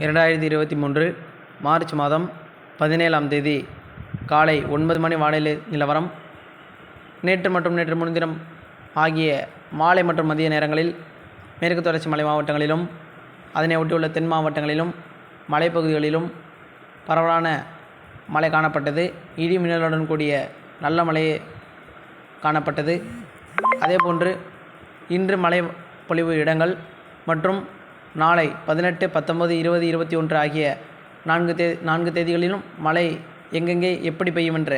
2023 March மாதம் 17ஆம் தேதி காலை 9 மணி வானிலை நிலவரம். நேற்று மற்றும் நேற்று முன்தினம் ஆகிய மாலை மற்றும் மதிய நேரங்களில் மேற்கு தொடர்ச்சி மலை மாவட்டங்களிலும் அதனை ஒட்டியுள்ள தென் மாவட்டங்களிலும் மலைப்பகுதிகளிலும் பரவலான மழை காணப்பட்டது. இடி மின்னலுடன் கூடிய நல்ல மழை காணப்பட்டது. அதேபோன்று இன்று மழை பொழிவு இடங்கள் மற்றும் நாளை 18, 19, 20, 21 ஆகிய 4 தேதிகளிலும் மழை எங்கெங்கே எப்படி பெய்யும் என்ற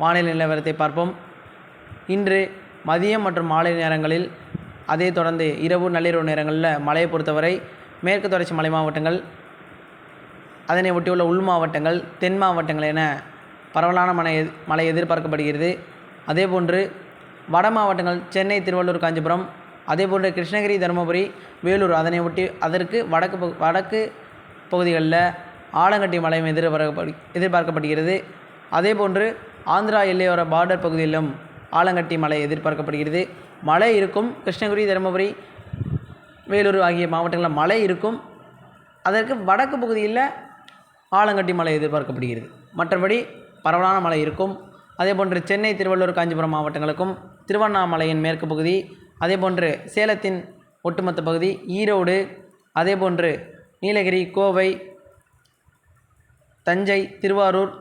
வானிலை நிலவரத்தை பார்ப்போம். இன்று மதியம் மற்றும் மாலை நேரங்களில், அதே தொடர்ந்து இரவு நள்ளிரவு நேரங்களில் மழையை பொறுத்தவரை மேற்கு தொடர்ச்சி மலை மாவட்டங்கள், அதனை ஒட்டியுள்ள உள் மாவட்டங்கள், தென் மாவட்டங்கள் என பரவலான மழை எதிர்பார்க்கப்படுகிறது. அதேபோன்று வட மாவட்டங்கள் சென்னை, திருவள்ளூர், காஞ்சிபுரம், அதேபோன்று கிருஷ்ணகிரி, தருமபுரி, வேலூர், அதனை ஒட்டி அதற்கு வடக்கு பகுதிகளில் ஆலங்கட்டி மழையும் எதிர்பார்க்கப்படுகிறது. அதேபோன்று ஆந்திரா எல்லையோர பார்டர் பகுதியிலும் ஆலங்கட்டி மழை எதிர்பார்க்கப்படுகிறது. மழை இருக்கும். கிருஷ்ணகிரி, தருமபுரி, வேலூர் ஆகிய மாவட்டங்களில் மழை இருக்கும். அதற்கு வடக்கு பகுதியில் ஆலங்கட்டி மழை எதிர்பார்க்கப்படுகிறது. மற்றபடி பரவலான மழை இருக்கும். அதேபோன்று சென்னை, திருவள்ளூர், காஞ்சிபுரம் மாவட்டங்களுக்கும், திருவண்ணாமலையின் மேற்கு பகுதி, அதேபோன்று சேலத்தின் ஒட்டுமொத்த பகுதி, ஈரோடு, அதேபோன்று நீலகிரி, கோவை, தஞ்சை, திருவாரூர்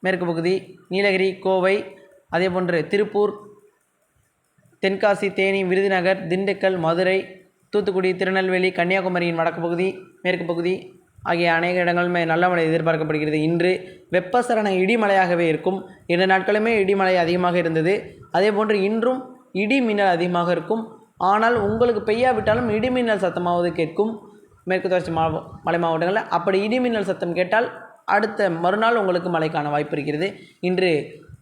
மேற்கு பகுதி, நீலகிரி, கோவை, அதேபோன்று திருப்பூர், தென்காசி, தேனி, விருதுநகர், திண்டுக்கல், மதுரை, தூத்துக்குடி, திருநெல்வேலி, கன்னியாகுமரியின் வடக்கு பகுதி, மேற்கு பகுதி ஆகிய அநேக இடங்களுமே நல்ல மழை எதிர்பார்க்கப்படுகிறது. இன்று வெப்பசலன இடிமழையாகவே இருக்கும். 2 நாட்களுமே இடிமழை அதிகமாக இருந்தது. அதேபோன்று இன்றும் இடி மின்னல் அதிகமாக இருக்கும். ஆனால் உங்களுக்கு பெய்யாவிட்டாலும் இடி மின்னல் சத்தமாவது கேட்கும் மேற்கு தொடர்ச்சி மலை மாவட்டங்களில். அப்படி இடி மின்னல் சத்தம் கேட்டால் அடுத்த மறுநாள் உங்களுக்கு மழைக்கான வாய்ப்பு இருக்கிறது. இன்று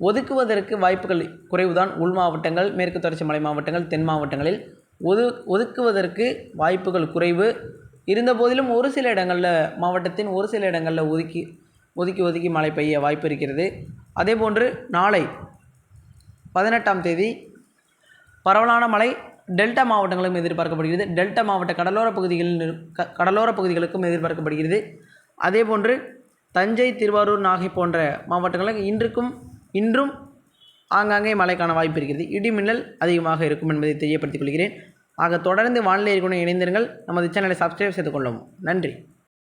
ஒதுக்குவதற்கு வாய்ப்புகள் குறைவுதான். உள் மாவட்டங்கள், மேற்கு தொடர்ச்சி மலை மாவட்டங்கள், தென் மாவட்டங்களில் ஒதுக்குவதற்கு வாய்ப்புகள் குறைவு இருந்தபோதிலும் ஒரு சில இடங்களில், மாவட்டத்தின் ஒரு சில இடங்களில் ஒதுக்கி மழை பெய்ய வாய்ப்பு இருக்கிறது. அதேபோன்று நாளை 18ஆம் தேதி பரவலான மழை டெல்டா மாவட்டங்களும் எதிர்பார்க்கப்படுகிறது. டெல்டா மாவட்ட கடலோர பகுதிகளுக்கும் எதிர்பார்க்கப்படுகிறது. அதேபோன்று தஞ்சை, திருவாரூர், நாகை போன்ற மாவட்டங்களுக்கு இன்றும் ஆங்காங்கே மழைக்கான வாய்ப்பு இருக்கிறது. இடிமின்னல் அதிகமாக இருக்கும் என்பதை தெரியப்படுத்திக் கொள்கிறேன். ஆக தொடர்ந்து வானிலை இணைந்திருங்கள். நமது சேனலை சப்ஸ்கிரைப் செய்து கொள்ளவும். நன்றி.